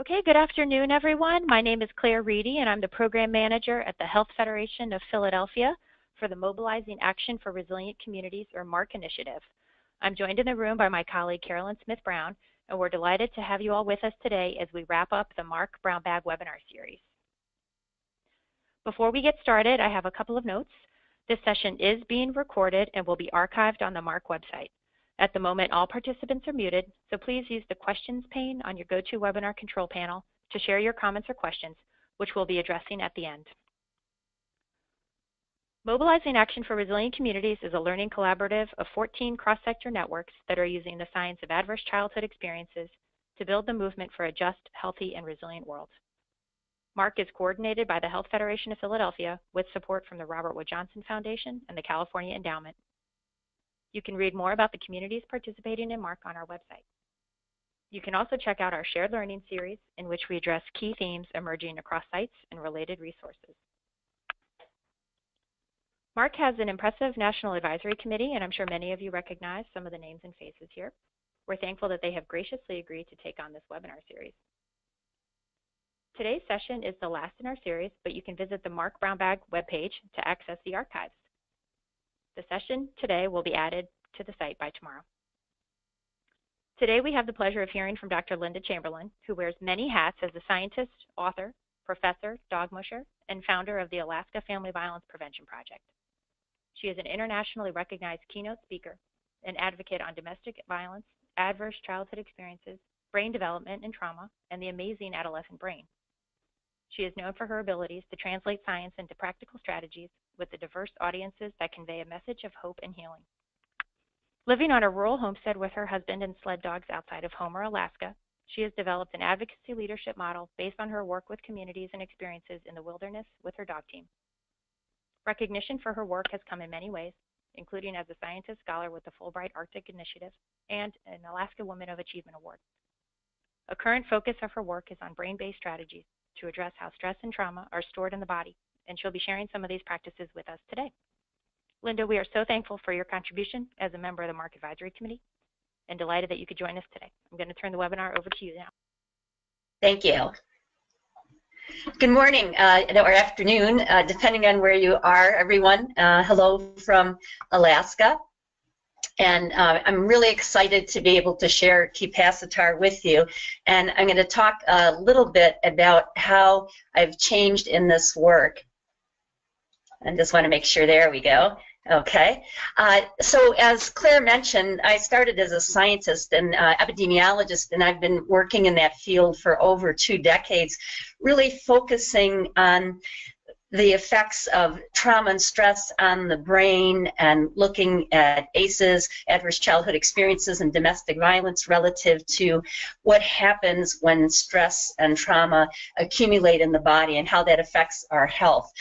Okay, good afternoon, everyone. My name is Claire Reedy, and I'm the Program Manager at the Health Federation of Philadelphia for the Mobilizing Action for Resilient Communities, or MARC initiative. I'm joined in the room by my colleague, Carolyn Smith-Brown, and we're delighted to have you all with us today as we wrap up the MARC Brown Bag webinar series. Before we get started, I have a couple of notes. This session is being recorded and will be archived on the MARC website. At the moment, all participants are muted, so please use the questions pane on your GoToWebinar control panel to share your comments or questions, which we'll be addressing at the end. Mobilizing Action for Resilient Communities is a learning collaborative of 14 cross-sector networks that are using the science of adverse childhood experiences to build the movement for a just, healthy, and resilient world. MARC is coordinated by the Health Federation of Philadelphia with support from the Robert Wood Johnson Foundation and the California Endowment. You can read more about the communities participating in MARC on our website. You can also check out our shared learning series in which we address key themes emerging across sites and related resources. MARC has an impressive National Advisory Committee, and I'm sure many of you recognize some of the names and faces here. We're thankful that they have graciously agreed to take on this webinar series. Today's session is the last in our series, but you can visit the MARC Brown Bag webpage to access the archives. The session today will be added to the site by tomorrow. Today we have the pleasure of hearing from Dr. Linda Chamberlain, who wears many hats as a scientist, author, professor, dog musher, and founder of the Alaska Family Violence Prevention Project. She is an internationally recognized keynote speaker, an advocate on domestic violence, adverse childhood experiences, brain development and trauma, and the amazing adolescent brain. She is known for her abilities to translate science into practical strategies with the diverse audiences that convey a message of hope and healing. Living on a rural homestead with her husband and sled dogs outside of Homer, Alaska, she has developed an advocacy leadership model based on her work with communities and experiences in the wilderness with her dog team. Recognition for her work has come in many ways, including as a scientist scholar with the Fulbright Arctic Initiative and an Alaska Woman of Achievement Award. A current focus of her work is on brain-based strategies to address how stress and trauma are stored in the body, and she'll be sharing some of these practices with us today. Linda, we are so thankful for your contribution as a member of the MARC Advisory Committee and delighted that you could join us today. I'm going to turn the webinar over to you now. Thank you. Good morning or afternoon, depending on where you are, everyone. Hello from Alaska. And I'm really excited to be able to share Capacitar with you. And I'm going to talk a little bit about how I've changed in this work. I just want to make sure, there we go. Okay. So as Claire mentioned, I started as a scientist and epidemiologist, and I've been working in that field for over 2 decades, really focusing on the effects of trauma and stress on the brain and looking at ACEs, adverse childhood experiences, and domestic violence relative to what happens when stress and trauma accumulate in the body and how that affects our health.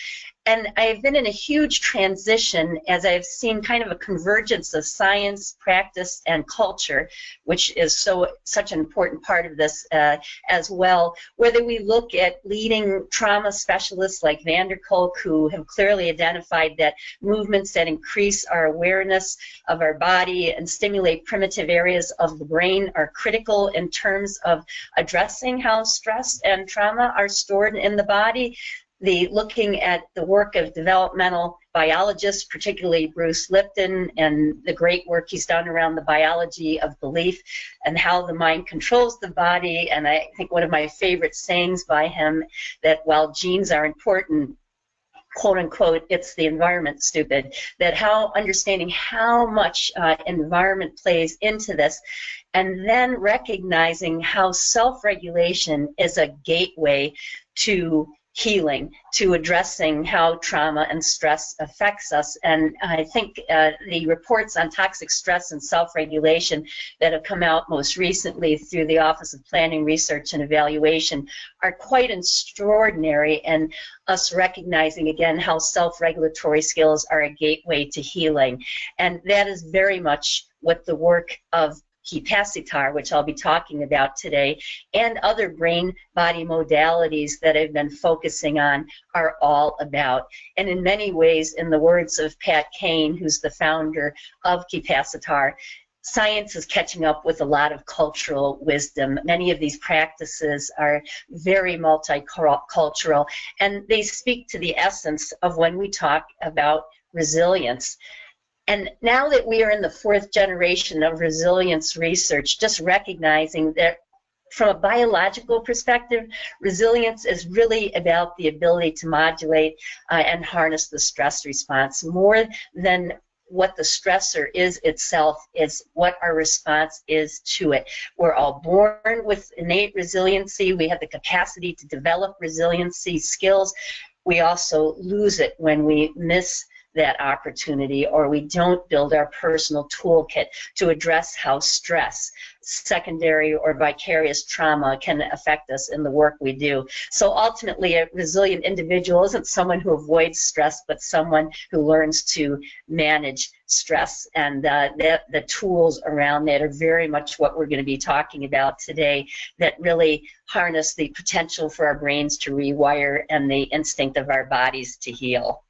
And I've been in a huge transition as I've seen kind of a convergence of science, practice, and culture, which is such an important part of this as well. Whether we look at leading trauma specialists like Van der Kolk, who have clearly identified that movements that increase our awareness of our body and stimulate primitive areas of the brain are critical in terms of addressing how stress and trauma are stored in the body. Looking at the work of developmental biologists, particularly Bruce Lipton, and the great work he's done around the biology of belief and how the mind controls the body. And I think one of my favorite sayings by him, that while genes are important, quote unquote, it's the environment, stupid, that understanding how much environment plays into this, and then recognizing how self-regulation is a gateway to healing, to addressing how trauma and stress affects us. And I think the reports on toxic stress and self-regulation that have come out most recently through the Office of Planning, Research, and Evaluation are quite extraordinary, and us recognizing again how self-regulatory skills are a gateway to healing. And that is very much what the work of Capacitar, which I'll be talking about today, and other brain-body modalities that I've been focusing on are all about. And in many ways, in the words of Pat Kane, who's the founder of Capacitar, science is catching up with a lot of cultural wisdom. Many of these practices are very multicultural, and they speak to the essence of when we talk about resilience. And now that we are in the 4th generation of resilience research, just recognizing that from a biological perspective, resilience is really about the ability to modulate and harness the stress response. More than what the stressor is itself, is what our response is to it. We're all born with innate resiliency. We have the capacity to develop resiliency skills. We also lose it when we miss that opportunity, or we don't build our personal toolkit to address how stress, secondary or vicarious trauma can affect us in the work we do. So ultimately, a resilient individual isn't someone who avoids stress, but someone who learns to manage stress. And the tools around that are very much what we're going to be talking about today, that really harness the potential for our brains to rewire and the instinct of our bodies to heal.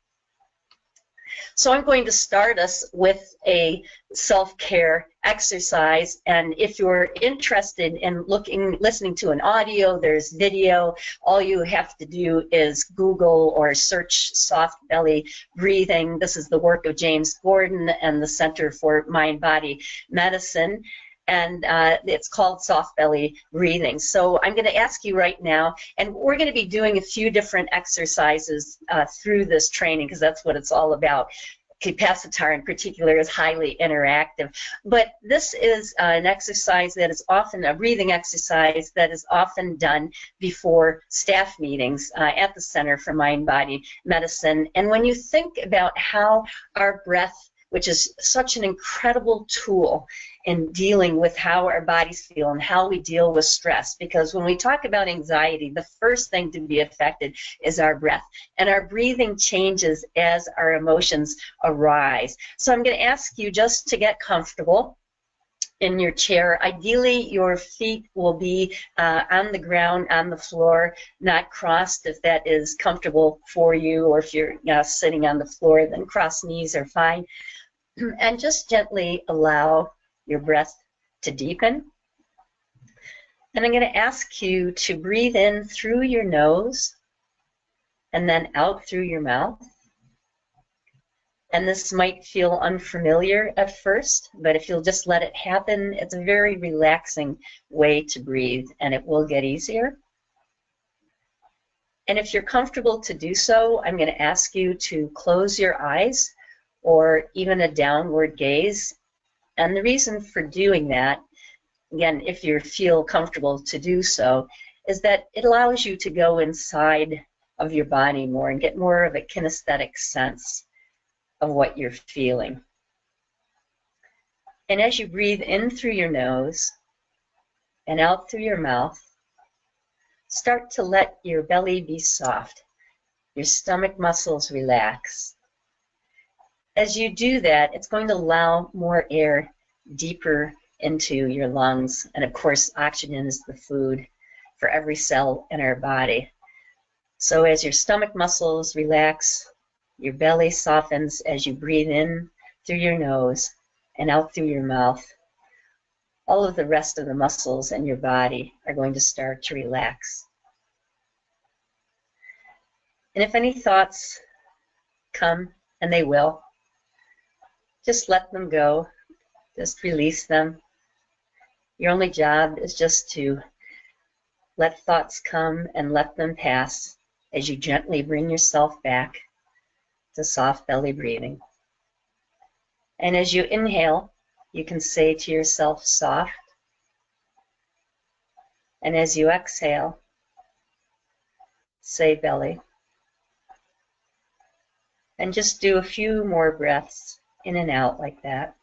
So I'm going to start us with a self-care exercise, and if you're interested in listening to an audio, there's video. All you have to do is Google or search soft belly breathing. This is the work of James Gordon and the Center for Mind-Body Medicine. And it's called soft belly breathing. So I'm going to ask you right now, and we're going to be doing a few different exercises through this training, because that's what it's all about. Capacitar in particular is highly interactive, but this is an exercise that is often a breathing exercise that is often done before staff meetings at the Center for Mind-Body Medicine. And when you think about how our breath, which is such an incredible tool in dealing with how our bodies feel and how we deal with stress, because when we talk about anxiety, the first thing to be affected is our breath, and our breathing changes as our emotions arise. So I'm going to ask you just to get comfortable in your chair. Ideally, your feet will be on the ground, on the floor, not crossed if that is comfortable for you, or if you're sitting on the floor, then crossed knees are fine. And just gently allow your breath to deepen. And I'm going to ask you to breathe in through your nose and then out through your mouth. And this might feel unfamiliar at first, but if you'll just let it happen, it's a very relaxing way to breathe, and it will get easier. And if you're comfortable to do so, I'm going to ask you to close your eyes, or even a downward gaze. And the reason for doing that, again, if you feel comfortable to do so, is that it allows you to go inside of your body more and get more of a kinesthetic sense of what you're feeling. And as you breathe in through your nose and out through your mouth, start to let your belly be soft, your stomach muscles relax. As you do that, it's going to allow more air deeper into your lungs. And of course, oxygen is the food for every cell in our body. So as your stomach muscles relax, your belly softens as you breathe in through your nose and out through your mouth. All of the rest of the muscles in your body are going to start to relax. And if any thoughts come, and they will, just let them go. Just release them. Your only job is just to let thoughts come and let them pass as you gently bring yourself back to soft belly breathing. And as you inhale, you can say to yourself, soft. And as you exhale, say belly. And just do a few more breaths in and out like that.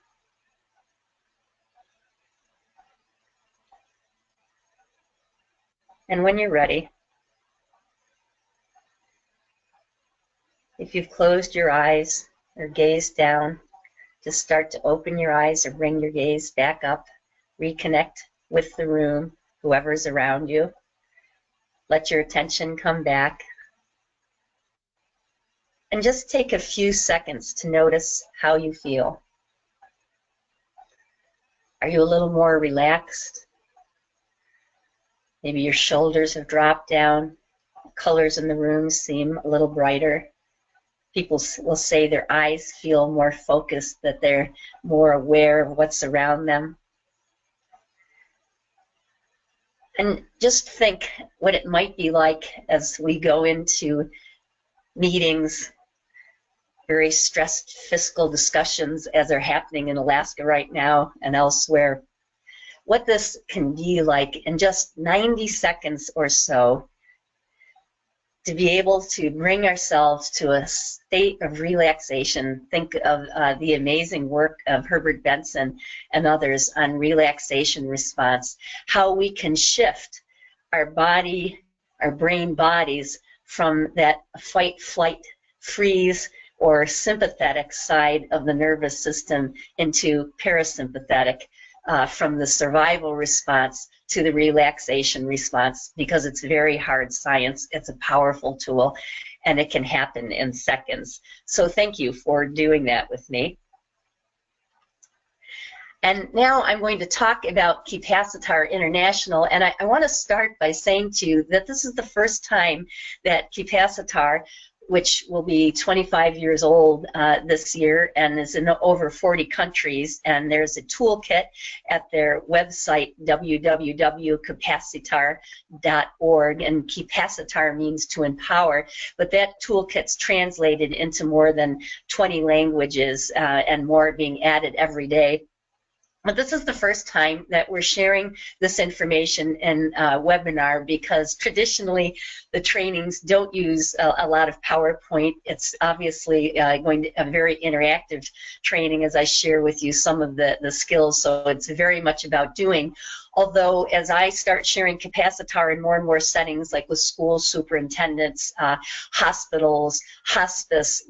And when you're ready, if you've closed your eyes or gazed down, just start to open your eyes or bring your gaze back up. Reconnect with the room, whoever's around you. Let your attention come back. And just take a few seconds to notice how you feel. Are you a little more relaxed? Maybe your shoulders have dropped down. Colors in the room seem a little brighter. People will say their eyes feel more focused, that they're more aware of what's around them. And just think what it might be like as we go into meetings, very stressed fiscal discussions as are happening in Alaska right now and elsewhere. What this can be like in just 90 seconds or so, to be able to bring ourselves to a state of relaxation. Think of the amazing work of Herbert Benson and others on relaxation response, how we can shift our body, our brain bodies from that fight, flight, freeze, or sympathetic side of the nervous system into parasympathetic, from the survival response to the relaxation response, because it's very hard science. It's a powerful tool, and it can happen in seconds. So thank you for doing that with me. And now I'm going to talk about Capacitar International, and I want to start by saying to you that this is the first time that Capacitar, which will be 25 years old this year and is in over 40 countries. And there's a toolkit at their website, www.capacitar.org. And Capacitar means to empower, but that toolkit's translated into more than 20 languages and more being added every day. But this is the first time that we're sharing this information in a webinar, because traditionally the trainings don't use a lot of PowerPoint. It's obviously going to be a very interactive training as I share with you some of the skills, so it's very much about doing. Although as I start sharing Capacitar in more and more settings, like with school superintendents, hospitals, hospice,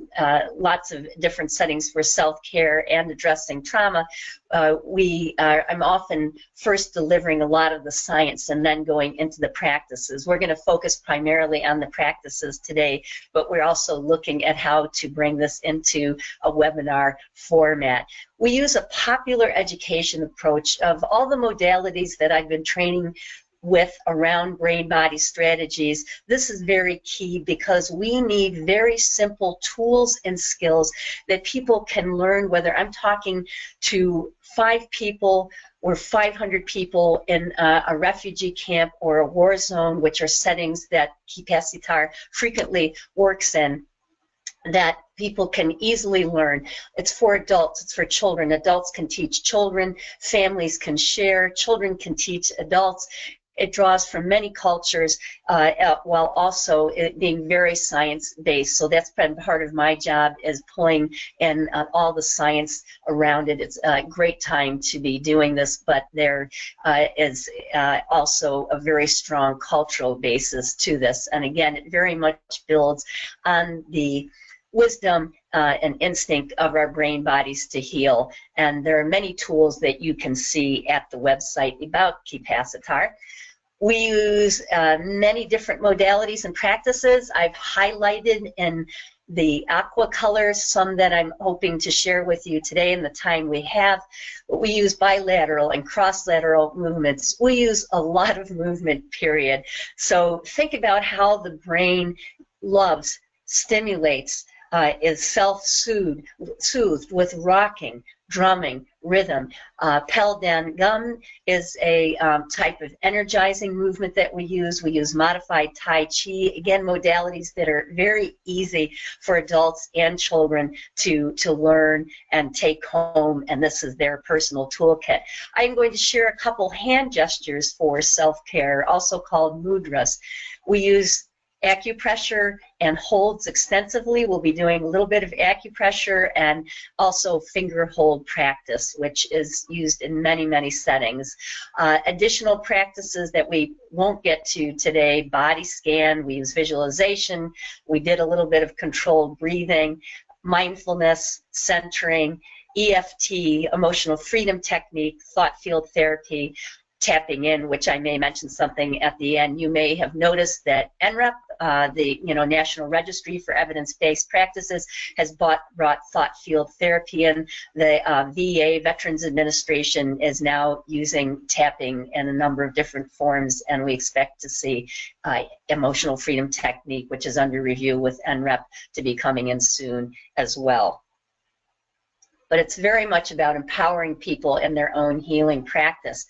lots of different settings for self-care and addressing trauma, I'm often first delivering a lot of the science and then going into the practices. We're going to focus primarily on the practices today, but we're also looking at how to bring this into a webinar format. We use a popular education approach of all the modalities that I've been training with around brain-body strategies. This is very key because we need very simple tools and skills that people can learn, whether I'm talking to 5 people or 500 people in a refugee camp or a war zone, which are settings that Capacitar frequently works in, that people can easily learn. It's for adults, it's for children. Adults can teach children, families can share, children can teach adults. It draws from many cultures while also it being very science-based. So that's been part of my job, is pulling in all the science around it. It's a great time to be doing this, but there is also a very strong cultural basis to this. And again, it very much builds on the wisdom and instinct of our brain bodies to heal. And there are many tools that you can see at the website about Capacitar. We use many different modalities and practices. I've highlighted in the aqua colors some that I'm hoping to share with you today in the time we have. But we use bilateral and cross-lateral movements. We use a lot of movement, period. So think about how the brain loves, stimulates, is self-soothed with rocking, drumming, rhythm. Pel Gum is a type of energizing movement that we use. We use modified Tai Chi, again, modalities that are very easy for adults and children to learn and take home, and this is their personal toolkit. I'm going to share a couple hand gestures for self-care, also called mudras. We use acupressure and holds extensively. We'll be doing a little bit of acupressure and also finger hold practice, which is used in many, many settings. Additional practices that we won't get to today: body scan, we use visualization, we did a little bit of controlled breathing, mindfulness, centering, EFT, emotional freedom technique, thought field therapy, tapping in, which I may mention something at the end. You may have noticed that NREP, the National Registry for Evidence-Based Practices has brought thought field therapy in. The VA, Veterans Administration, is now using tapping in a number of different forms, and we expect to see emotional freedom technique, which is under review with NREP, to be coming in soon as well. But it's very much about empowering people in their own healing practice.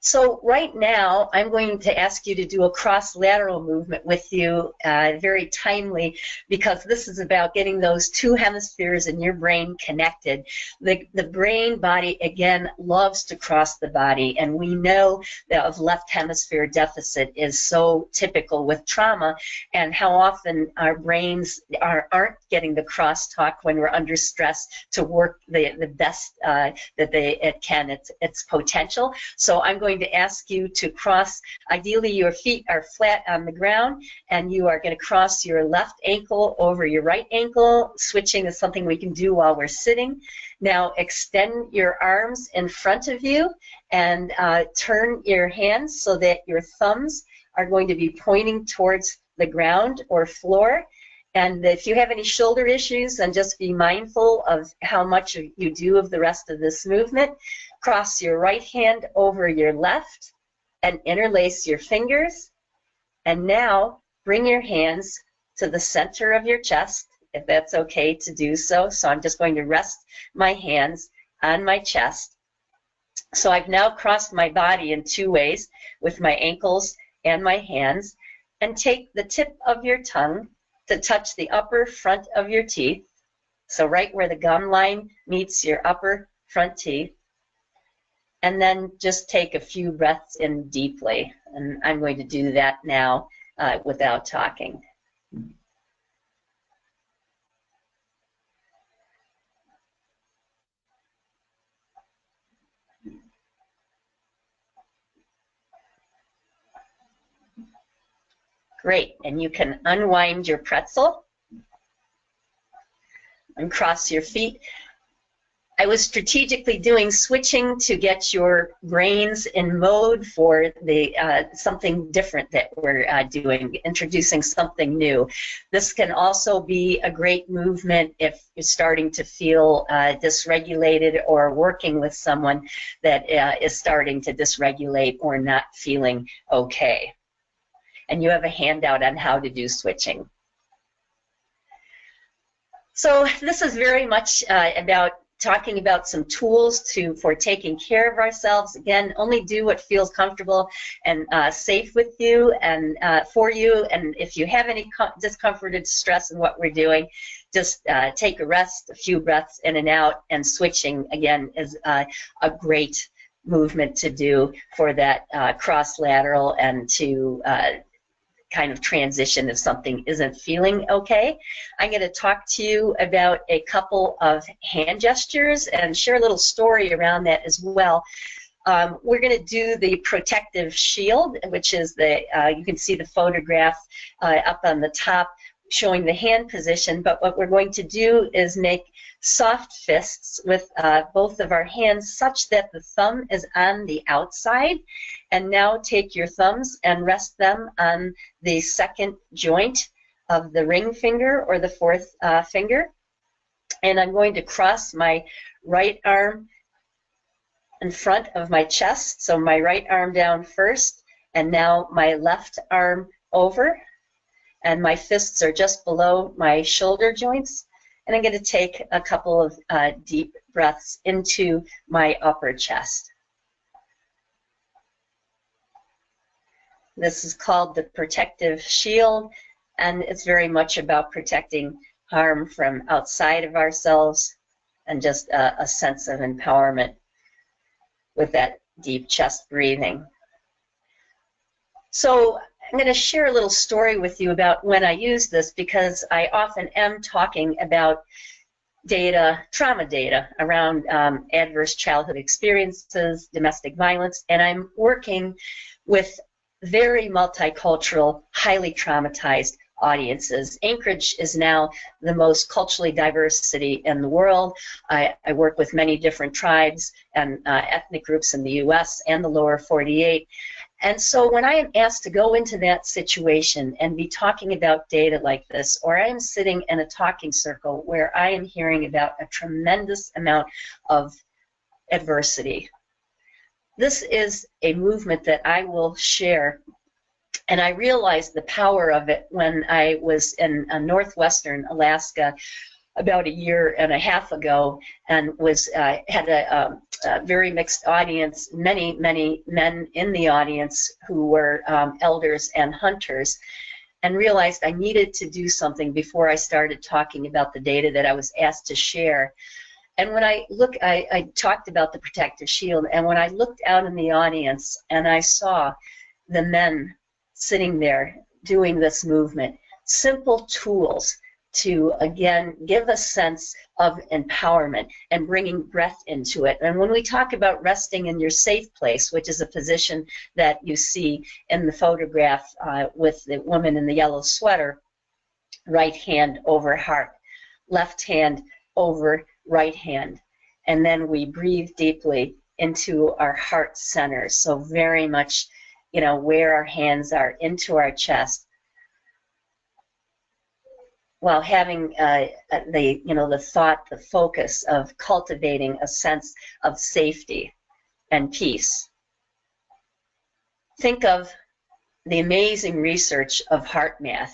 So right now, I'm going to ask you to do a cross-lateral movement with you, very timely, because this is about getting those two hemispheres in your brain connected. The brain body, again, loves to cross the body, and we know that of left hemisphere deficit is so typical with trauma, and how often our brains aren't getting the crosstalk when we're under stress to work the best that it can, its potential. So I'm going to ask you to cross. Ideally, your feet are flat on the ground, and you are going to cross your left ankle over your right ankle. Switching is something we can do while we're sitting. Now extend your arms in front of you and turn your hands so that your thumbs are going to be pointing towards the ground or floor. And if you have any shoulder issues, then just be mindful of how much you do of the rest of this movement. Cross your right hand over your left and interlace your fingers. And now bring your hands to the center of your chest, if that's okay to do so. So I'm just going to rest my hands on my chest. So I've now crossed my body in two ways, with my ankles and my hands. And take the tip of your tongue to touch the upper front of your teeth. So right where the gum line meets your upper front teeth. And then just take a few breaths in deeply. And I'm going to do that now without talking. Great. And you can unwind your pretzel and cross your feet. I was strategically doing switching to get your brains in mode for the something different that we're doing, introducing something new. This can also be a great movement if you're starting to feel dysregulated, or working with someone that is starting to dysregulate or not feeling okay. And you have a handout on how to do switching. So this is very much about talking about some tools for taking care of ourselves. Again, only do what feels comfortable and safe with you and for you. And if you have any discomfort or distress in what we're doing, just take a rest, a few breaths in and out. And switching, again, is a great movement to do for that cross-lateral and to kind of transition if something isn't feeling okay. I'm going to talk to you about a couple of hand gestures and share a little story around that as well. We're going to do the protective shield, which is you can see the photograph up on the top showing the hand position, but what we're going to do is make soft fists with both of our hands such that the thumb is on the outside. And now take your thumbs and rest them on the second joint of the ring finger or the fourth finger. And I'm going to cross my right arm in front of my chest. So my right arm down first, and now my left arm over. And my fists are just below my shoulder joints. And I'm going to take a couple of deep breaths into my upper chest. This is called the protective shield, and it's very much about protecting harm from outside of ourselves and just a sense of empowerment with that deep chest breathing. So I'm going to share a little story with you about when I use this, because I often am talking about data, trauma data around adverse childhood experiences, domestic violence, and I'm working with very multicultural, highly traumatized audiences. Anchorage is now the most culturally diverse city in the world. I work with many different tribes and ethnic groups in the US and the lower 48. And so when I am asked to go into that situation and be talking about data like this, or I am sitting in a talking circle where I am hearing about a tremendous amount of adversity, this is a movement that I will share. And I realized the power of it when I was in northwestern Alaska about a year and a half ago, and was had a very mixed audience, many men in the audience who were elders and hunters, and realized I needed to do something before I started talking about the data that I was asked to share. And when I talked about the protective shield, and when I looked out in the audience and I saw the men sitting there doing this movement, simple tools to, again, give a sense of empowerment and bringing breath into it. And when we talk about resting in your safe place, which is a position that you see in the photograph with the woman in the yellow sweater, right hand over heart, left hand over right hand, and then we breathe deeply into our heart center. So very much, you know, where our hands are, into our chest, while having the thought, the focus of cultivating a sense of safety and peace. Think of the amazing research of HeartMath,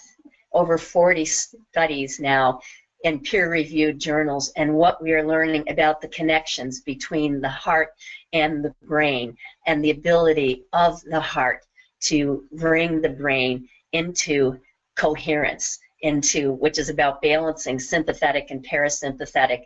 over 40 studies now in peer-reviewed journals, and what we are learning about the connections between the heart and the brain, and the ability of the heart to bring the brain into coherence, which is about balancing sympathetic and parasympathetic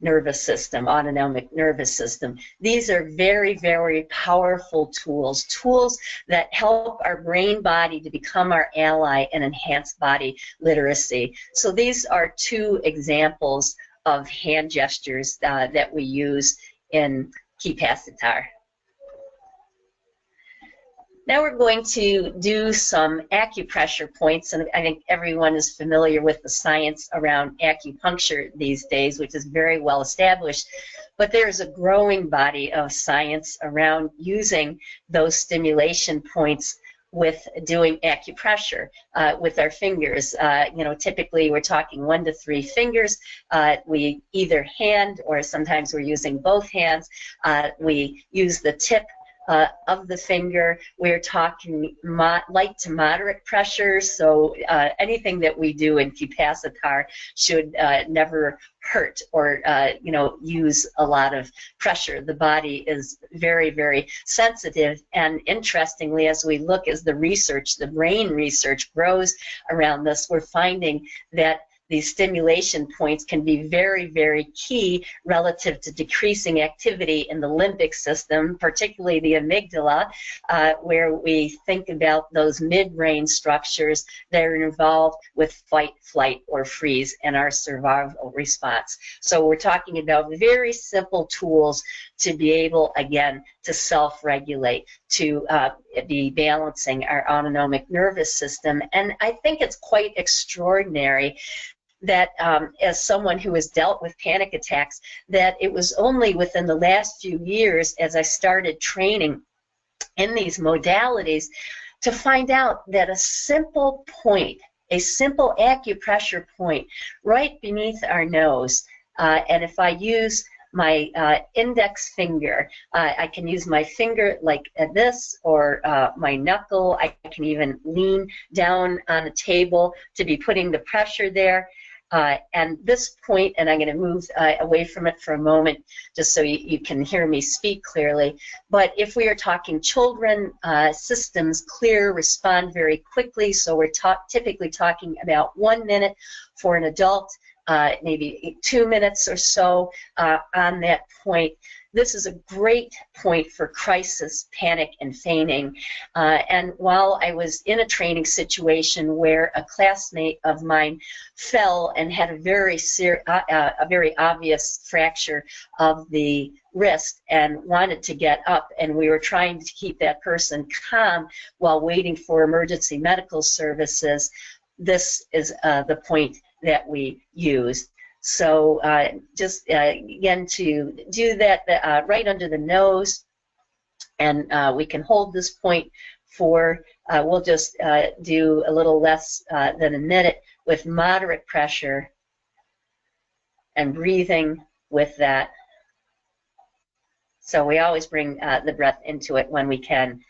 nervous system, autonomic nervous system. These are very powerful tools that help our brain body to become our ally and enhance body literacy. So these are two examples of hand gestures that we use in Capacitar. Now we're going to do some acupressure points, and I think everyone is familiar with the science around acupuncture these days, which is very well established, but there's a growing body of science around using those stimulation points with doing acupressure with our fingers. Typically we're talking 1 to 3 fingers. We either hand, or sometimes we're using both hands. We use the tip of the finger. We're talking light to moderate pressure, so anything that we do in Capacitar should never hurt or use a lot of pressure. The body is very sensitive, and interestingly, as the brain research grows around this, we're finding that these stimulation points can be very key relative to decreasing activity in the limbic system, particularly the amygdala, where we think about those midbrain structures that are involved with fight, flight, or freeze in our survival response. So we're talking about very simple tools to be able, again, to self-regulate, to be balancing our autonomic nervous system. And I think it's quite extraordinary that as someone who has dealt with panic attacks, that it was only within the last few years, as I started training in these modalities, to find out that a simple point, a simple acupressure point right beneath our nose, and if I use my index finger, I can use my finger like this, or my knuckle. I can even lean down on a table to be putting the pressure there. And this point, and I'm going to move away from it for a moment just so you can hear me speak clearly, but if we are talking children, systems clear, respond very quickly, so we're typically talking about 1 minute for an adult, maybe 2 minutes or so on that point. This is a great point for crisis, panic, and feigning. And while I was in a training situation where a classmate of mine fell and had a very obvious fracture of the wrist and wanted to get up, and we were trying to keep that person calm while waiting for emergency medical services, this is the point that we used. So just again, to do that right under the nose, And we can hold this point for, we'll just do a little less than a minute with moderate pressure and breathing with that. So we always bring the breath into it when we can,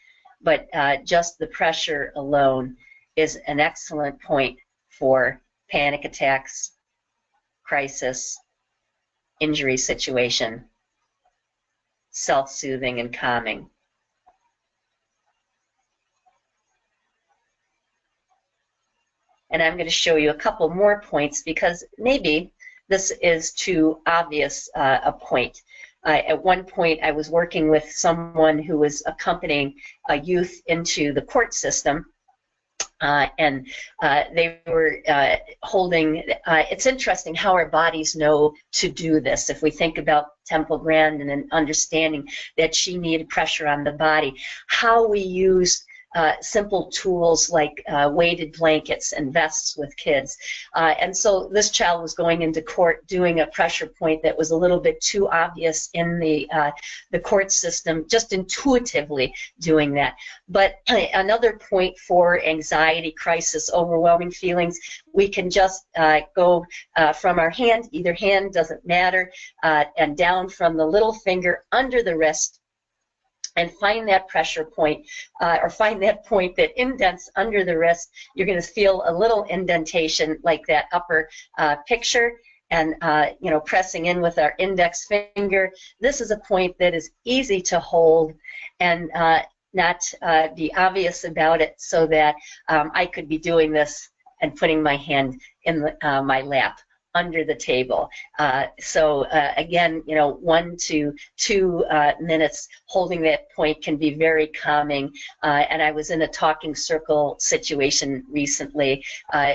but just the pressure alone is an excellent point for panic attacks, crisis, injury situation, self-soothing and calming. And I'm going to show you a couple more points because maybe this is too obvious a point. At one point, I was working with someone who was accompanying a youth into the court system, and they were holding, it's interesting how our bodies know to do this. If we think about Temple Grandin and understanding that she needed pressure on the body, how we use simple tools like weighted blankets and vests with kids. And so this child was going into court doing a pressure point that was a little bit too obvious in the court system, just intuitively doing that. But another point for anxiety, crisis, overwhelming feelings, we can just go from our hand, either hand, doesn't matter, and down from the little finger under the wrist, and find that pressure point, or find that point that indents under the wrist. You're going to feel a little indentation like that upper picture, and you know, pressing in with our index finger. This is a point that is easy to hold and not be obvious about it, so that I could be doing this and putting my hand in my lap under the table. So again, you know, 1 to 2 minutes holding that point can be very calming. And I was in a talking circle situation recently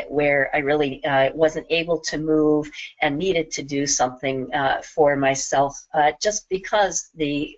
where I really wasn't able to move and needed to do something for myself, just because the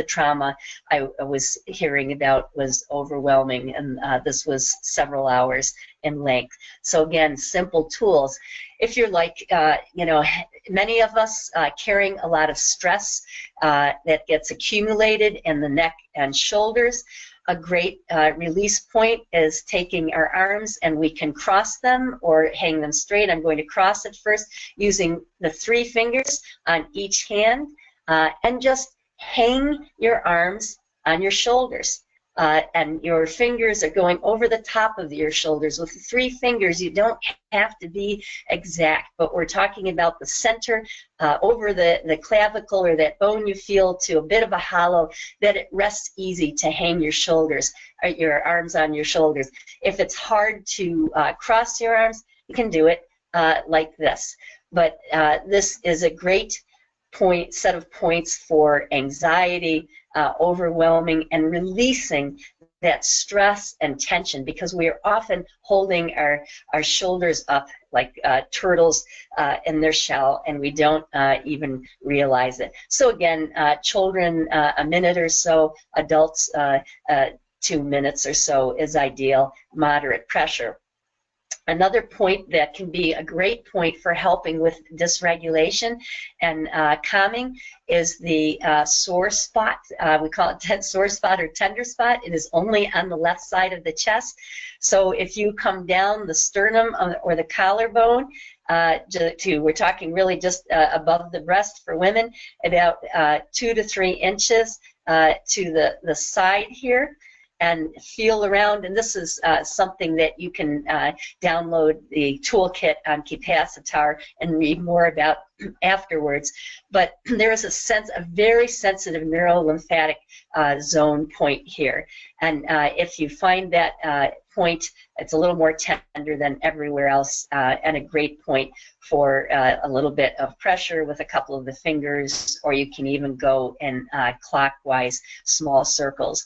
trauma I was hearing about was overwhelming, and this was several hours in length. So again, simple tools. If you're like, you know, many of us carrying a lot of stress that gets accumulated in the neck and shoulders, a great release point is taking our arms, and we can cross them or hang them straight. I'm going to cross it first using the 3 fingers on each hand, and just hang your arms on your shoulders. And your fingers are going over the top of your shoulders. With the 3 fingers, you don't have to be exact, but we're talking about the center, over the clavicle, or that bone you feel, to a bit of a hollow, that it rests easy to hang your shoulders, or your arms on your shoulders. If it's hard to cross your arms, you can do it like this. But this is a great set of points for anxiety, overwhelming, and releasing that stress and tension, because we are often holding our shoulders up like turtles in their shell, and we don't even realize it. So again, children a minute or so, adults 2 minutes or so is ideal. Moderate pressure. Another point that can be a great point for helping with dysregulation and calming is the sore spot. We call it sore spot or tender spot. It is only on the left side of the chest. So if you come down the sternum or the collarbone, we're talking really just above the breast for women, about 2 to 3 inches to the side here, and feel around. And this is something that you can download the toolkit on Capacitar and read more about afterwards. But there is a very sensitive neurolymphatic zone point here. And if you find that point, it's a little more tender than everywhere else, and a great point for a little bit of pressure with a couple of the fingers, or you can even go in clockwise small circles,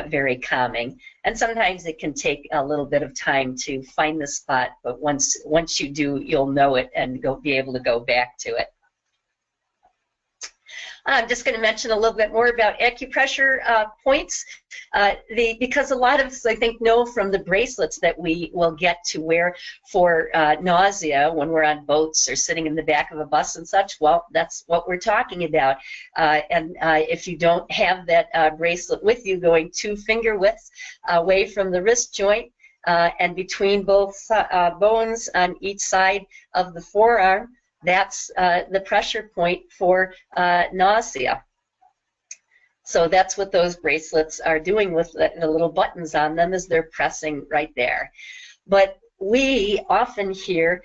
very calming. And sometimes it can take a little bit of time to find the spot, but once you do, you'll know it and be able to go back to it. I'm just going to mention a little bit more about acupressure points, because a lot of us, I think, know from the bracelets that we will get to wear for nausea when we're on boats or sitting in the back of a bus and such. Well, that's what we're talking about. And if you don't have that bracelet with you, going 2 finger widths away from the wrist joint and between both bones on each side of the forearm, that's the pressure point for nausea. So that's what those bracelets are doing with the little buttons on them, is they're pressing right there. But we often hear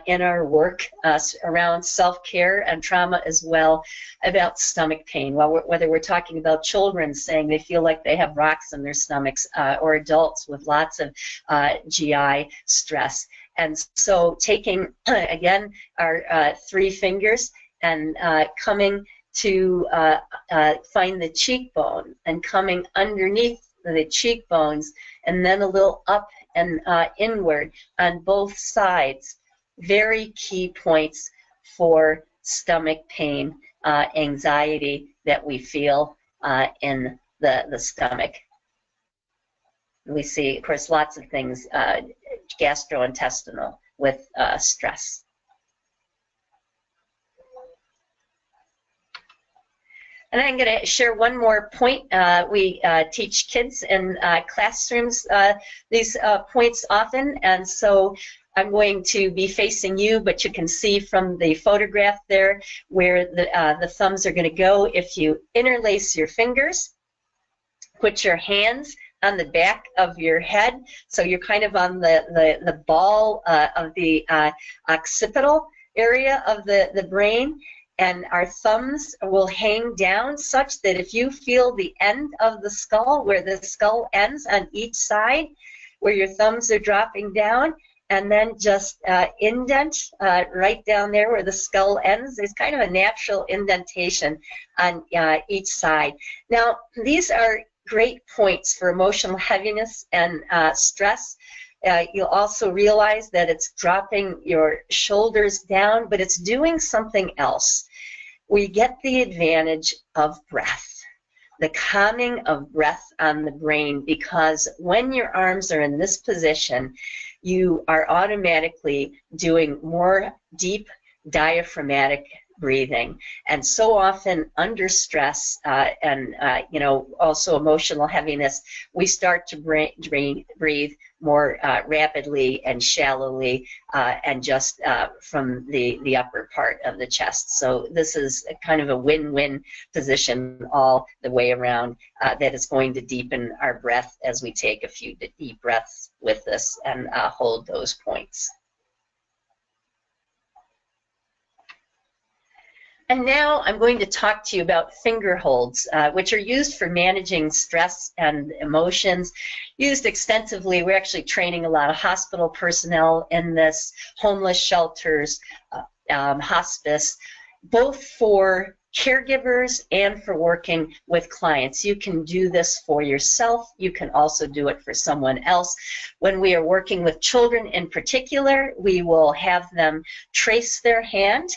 in our work around self-care and trauma as well about stomach pain, whether we're talking about children saying they feel like they have rocks in their stomachs, or adults with lots of GI stress. And so taking, again, our 3 fingers and coming to find the cheekbone and coming underneath the cheekbones and then a little up and inward on both sides. Very key points for stomach pain, anxiety that we feel in the stomach. We see, of course, lots of things gastrointestinal with stress. And I'm going to share one more point. We teach kids in classrooms these points often, and so I'm going to be facing you, but you can see from the photograph there where the thumbs are going to go. If you interlace your fingers, put your hands on the back of your head, so you're kind of on the ball of the occipital area of the brain, and our thumbs will hang down such that if you feel the end of the skull, where the skull ends on each side, where your thumbs are dropping down, and then just indent right down there where the skull ends. There's kind of a natural indentation on each side. Now, these are great points for emotional heaviness and stress. You'll also realize that it's dropping your shoulders down, but it's doing something else. We get the advantage of breath, the calming of breath on the brain, because when your arms are in this position, you are automatically doing more deep diaphragmatic breathing. And so often under stress and also emotional heaviness, we start to breathe more rapidly and shallowly and just from the upper part of the chest. So this is a kind of a win-win position all the way around that is going to deepen our breath as we take a few deep breaths with this and hold those points. And now I'm going to talk to you about finger holds, which are used for managing stress and emotions, used extensively. We're actually training a lot of hospital personnel in this, homeless shelters, hospice, both for caregivers and for working with clients. You can do this for yourself. You can also do it for someone else. When we are working with children in particular, we will have them trace their hand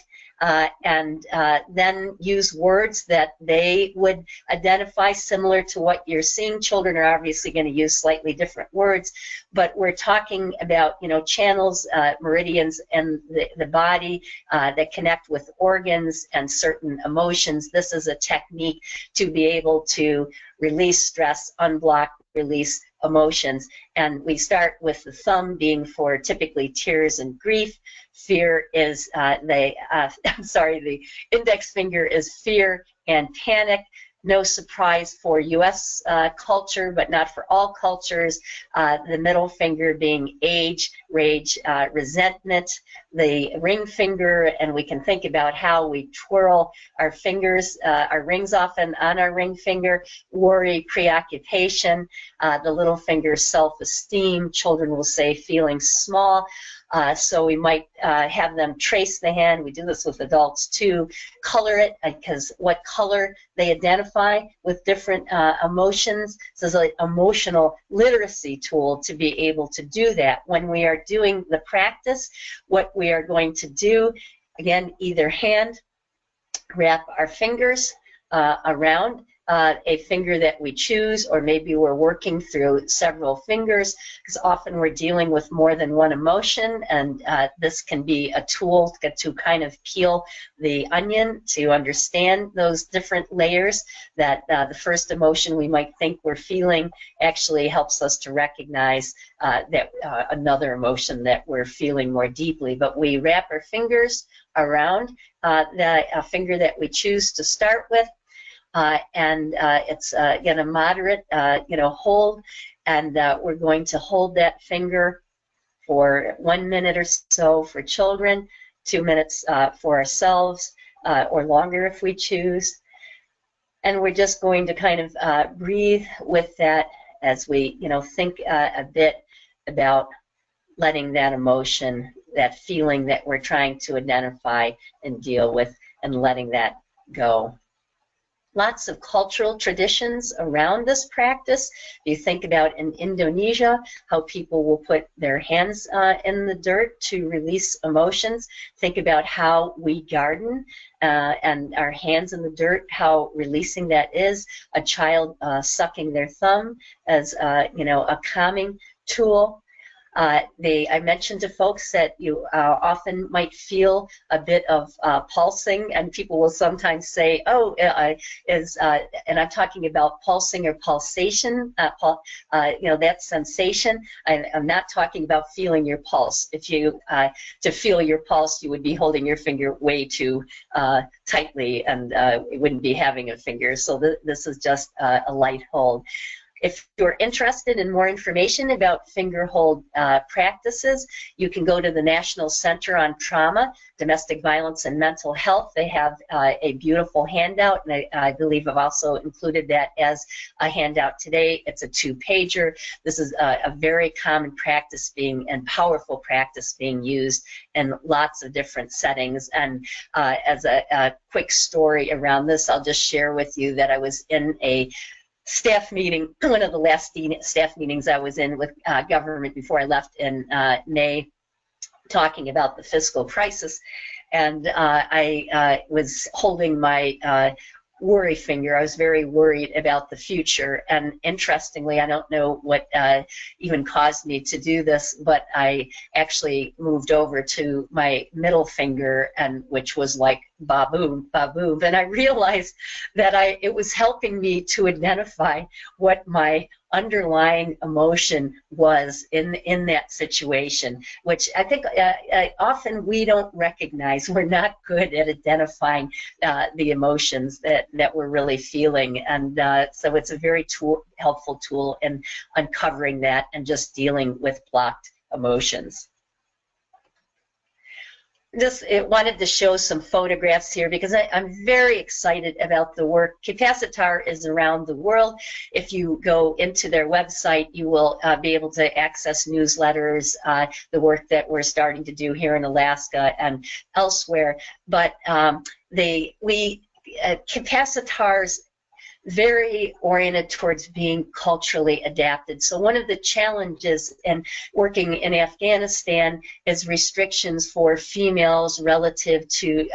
and then use words that they would identify similar to what you're seeing. Children are obviously going to use slightly different words, but we're talking about, channels, meridians in the body that connect with organs and certain emotions. This is a technique to be able to release stress, unblock, release emotions. And we start with the thumb being for typically tears and grief. Fear is the index finger is fear and panic. No surprise for U.S. culture, but not for all cultures. The middle finger being age, rage, resentment. The ring finger, and we can think about how we twirl our fingers, our rings often on our ring finger. Worry, preoccupation. The little finger, self-esteem. Children will say feeling small. So we might have them trace the hand. We do this with adults too. Color it, because what color they identify with different emotions. So it's an emotional literacy tool to be able to do that. When we are doing the practice, what we are going to do, again, either hand, wrap our fingers around a finger that we choose, or maybe we're working through several fingers, because often we're dealing with more than one emotion, and this can be a tool to kind of peel the onion to understand those different layers, that the first emotion we might think we're feeling actually helps us to recognize that another emotion that we're feeling more deeply. But we wrap our fingers around the finger that we choose to start with, and it's again a moderate hold, and we're going to hold that finger for 1 minute or so for children, 2 minutes for ourselves, or longer if we choose. And we're just going to kind of breathe with that as we think a bit about letting that emotion, that feeling that we're trying to identify and deal with, and letting that go. Lots of cultural traditions around this practice. You think about in Indonesia, how people will put their hands in the dirt to release emotions. Think about how we garden and our hands in the dirt, how releasing that is. A child sucking their thumb as a calming tool. I mentioned to folks that you often might feel a bit of pulsing, and people will sometimes say, oh, and I'm talking about pulsing or pulsation, that sensation. I'm not talking about feeling your pulse. If you, to feel your pulse, you would be holding your finger way too tightly, and you wouldn't be having a finger. So this is just a light hold. If you're interested in more information about finger hold practices, you can go to the National Center on Trauma, Domestic Violence, and Mental Health. They have a beautiful handout, and I believe I've also included that as a handout today. It's a 2-pager. This is a very common practice and powerful practice being used in lots of different settings. And as a quick story around this, I'll just share with you that I was in a staff meeting, one of the last staff meetings I was in with government before I left in May, talking about the fiscal crisis, and I was holding my worry finger. I was very worried about the future, and interestingly, I don't know what even caused me to do this, but I actually moved over to my middle finger, and which was like ba-boom, ba-boom, and I realized that it was helping me to identify what my underlying emotion was in that situation, which I think often we don't recognize. We're not good at identifying the emotions that we're really feeling, and so it's a very helpful tool in uncovering that and just dealing with blocked emotions. Just wanted to show some photographs here because I'm very excited about the work. Capacitar is around the world. If you go into their website, you will be able to access newsletters, the work that we're starting to do here in Alaska and elsewhere. But Capacitar's very oriented towards being culturally adapted. So one of the challenges in working in Afghanistan is restrictions for females relative to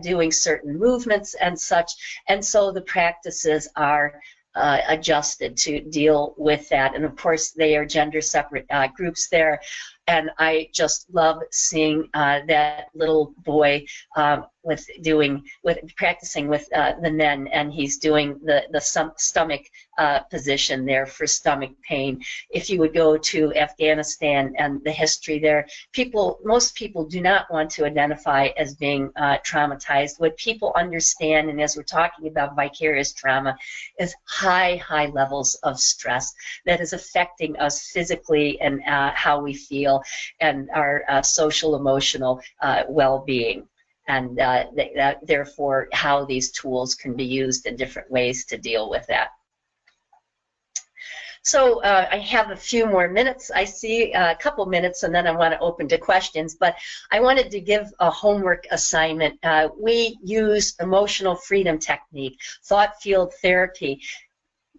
doing certain movements and such, and so the practices are adjusted to deal with that. And of course they are gender separate groups there, and I just love seeing that little boy practicing with the men, and he's doing the stomach position there for stomach pain. If you would go to Afghanistan and the history there, most people do not want to identify as being traumatized. What people understand, and as we're talking about vicarious trauma, is high levels of stress that is affecting us physically and how we feel and our social emotional well-being. And therefore how these tools can be used in different ways to deal with that. So I have a few more minutes. I see a couple minutes, and then I want to open to questions, but I wanted to give a homework assignment. We use emotional freedom technique, thought field therapy,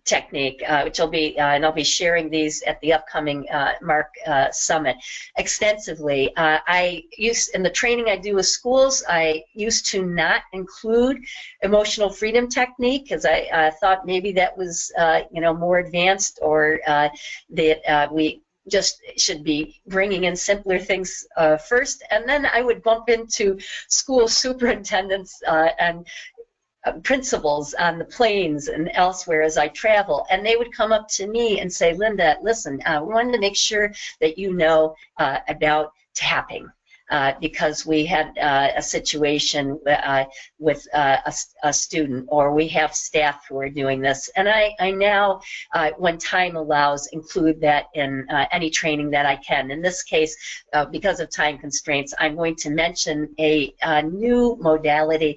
technique, which will be, and I'll be sharing these at the upcoming MARC Summit extensively. In the training I do with schools, I used to not include emotional freedom technique because I thought maybe that was, more advanced, or that we just should be bringing in simpler things first. And then I would bump into school superintendents and principals on the planes and elsewhere as I travel, and they would come up to me and say, Linda, listen, we wanted to make sure that you know about tapping. Because we had a situation with a student, or we have staff who are doing this. And I now, when time allows, include that in any training that I can. In this case, because of time constraints, I'm going to mention a new modality,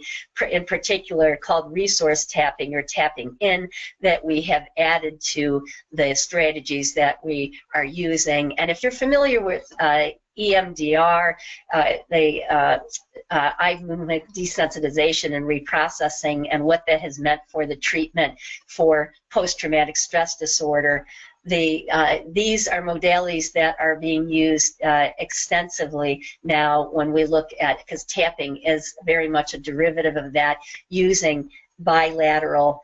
in particular called resource tapping, or tapping in, that we have added to the strategies that we are using. And if you're familiar with EMDR, eye movement desensitization and reprocessing, and what that has meant for the treatment for post-traumatic stress disorder. These are modalities that are being used extensively now when we look at, because tapping is very much a derivative of that, using bilateral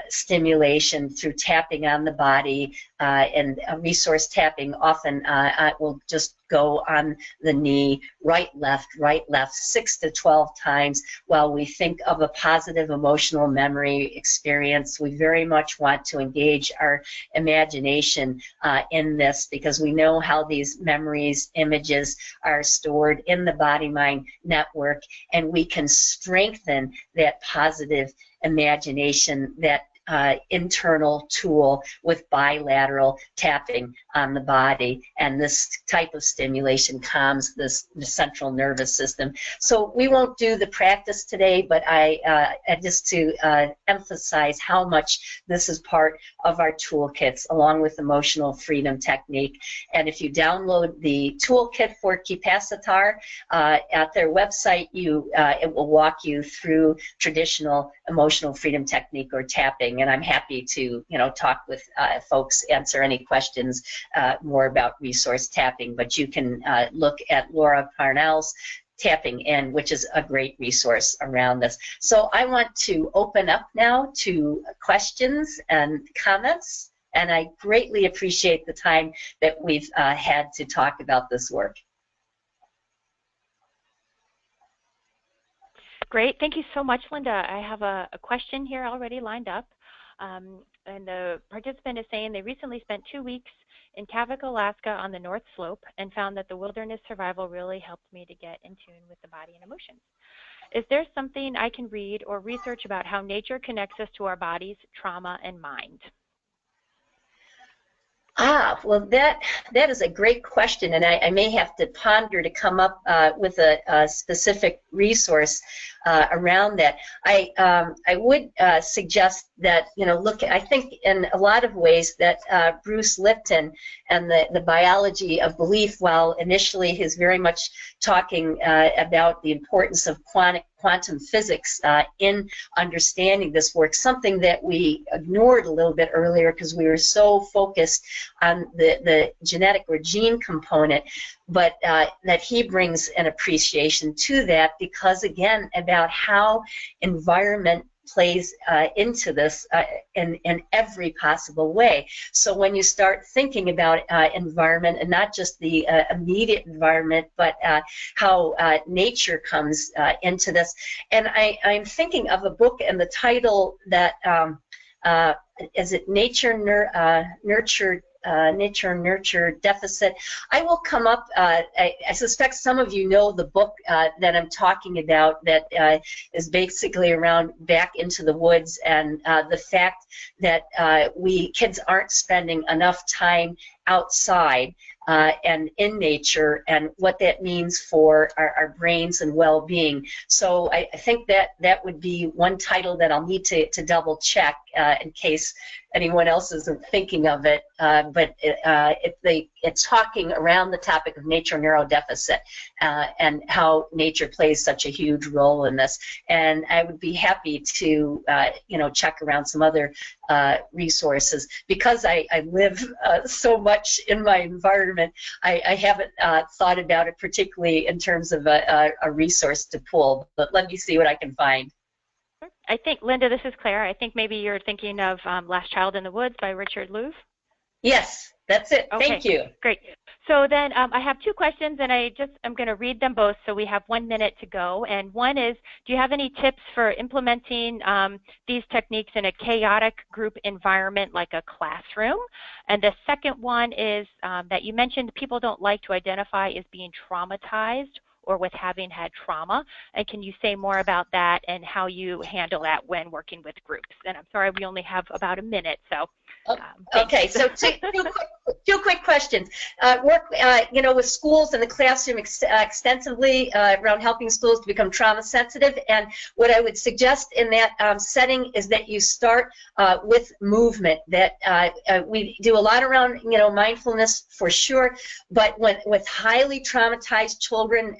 stimulation through tapping on the body, and resource tapping often will just go on the knee, right, left, 6 to 12 times while we think of a positive emotional memory experience. We very much want to engage our imagination in this, because we know how these memories, images are stored in the body-mind network, and we can strengthen that positive imagination, that internal tool, with bilateral tapping on the body. And this type of stimulation calms the central nervous system. So we won't do the practice today, but just to emphasize how much this is part of our toolkits, along with emotional freedom technique. And if you download the toolkit for Capacitar at their website, it will walk you through traditional emotional freedom technique, or tapping. And I'm happy to, talk with folks, answer any questions more about resource tapping. But you can look at Laura Parnell's Tapping In, which is a great resource around this. So I want to open up now to questions and comments, and I greatly appreciate the time that we've had to talk about this work. Great. Thank you so much, Linda. I have a question here already lined up. And the participant is saying they recently spent 2 weeks in Kavik, Alaska on the North Slope, and found that the wilderness survival really helped me to get in tune with the body and emotions. Is there something I can read or research about how nature connects us to our bodies, trauma, and mind? Well, that is a great question, and I may have to ponder to come up with a specific resource around that. I would suggest that, I think in a lot of ways that Bruce Lipton and the biology of belief, while initially he's very much talking about the importance of quantum physics in understanding this work, something that we ignored a little bit earlier because we were so focused on the genetic or gene component, but that he brings an appreciation to that, because again, about how environment plays into this in every possible way. So when you start thinking about environment, and not just the immediate environment, but how nature comes into this. And I'm thinking of a book, and the title that, is it Nature Nurture Deficit? I will come up, I suspect some of you know the book that I'm talking about, that is basically around Back into the Woods, and the fact that kids aren't spending enough time outside and in nature, and what that means for our brains and well-being. So I think that would be one title that I'll need to double check in case anyone else isn't thinking of it, but it's talking around the topic of nature neurodeficit and how nature plays such a huge role in this. And I would be happy to, check around some other resources. Because I live so much in my environment, I haven't thought about it particularly in terms of a resource to pull, but let me see what I can find. I think, Linda, this is Claire. I think maybe you're thinking of Last Child in the Woods by Richard Louv. Yes, that's it. Okay, thank you. Great. So then I have two questions, and I'm going to read them both, so we have 1 minute to go. And one is, do you have any tips for implementing these techniques in a chaotic group environment like a classroom? And the second one is that you mentioned people don't like to identify as being traumatized or with having had trauma. And can you say more about that and how you handle that when working with groups? And I'm sorry, we only have about a minute, so. Okay, so two quick questions. Work, with schools and the classroom extensively around helping schools to become trauma sensitive. And what I would suggest in that setting is that you start with movement. That we do a lot around, mindfulness for sure, but with highly traumatized children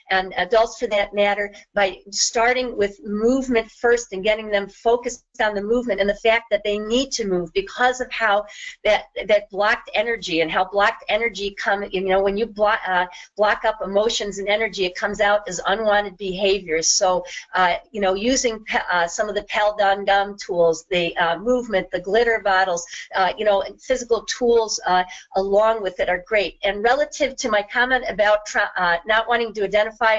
and adults for that matter, by starting with movement first and getting them focused on the movement and the fact that they need to move because of how that blocked energy and how blocked energy when you block up emotions and energy, it comes out as unwanted behaviors. So using some of the Pal-Don Gum tools, the movement, the glitter bottles, and physical tools along with it are great. And relative to my comment about not wanting to identify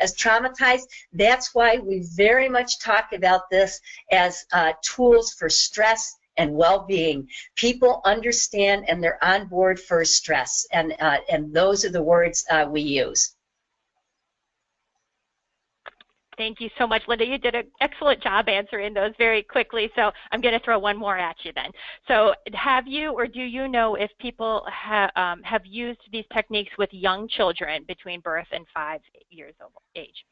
as traumatized, that's why we very much talk about this as tools for stress and well-being. People understand and they're on board for stress, and those are the words we use. Thank you so much, Linda. You did an excellent job answering those very quickly, so I'm going to throw one more at you then. So have you or do you know if people have used these techniques with young children between birth and 5 years of age?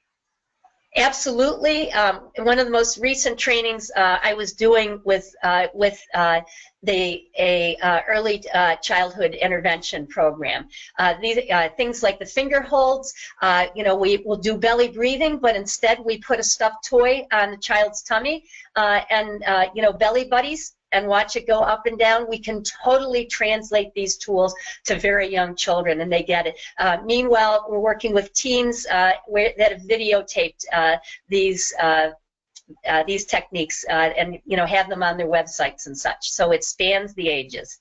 Absolutely. One of the most recent trainings I was doing with the early childhood intervention program. These things like the finger holds, we will do belly breathing, but instead we put a stuffed toy on the child's tummy and belly buddies, and watch it go up and down. We can totally translate these tools to very young children, and they get it. Meanwhile, we're working with teams that have videotaped these techniques and have them on their websites and such. So it spans the ages.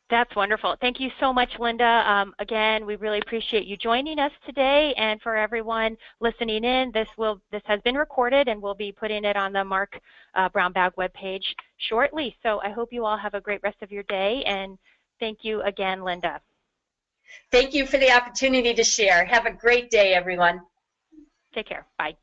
That's wonderful. Thank you so much, Linda. Again, we really appreciate you joining us today, and for everyone listening in, this has been recorded, and we'll be putting it on the MARC Brown Bag webpage shortly. So I hope you all have a great rest of your day, and thank you again, Linda. Thank you for the opportunity to share. Have a great day, everyone. Take care. Bye.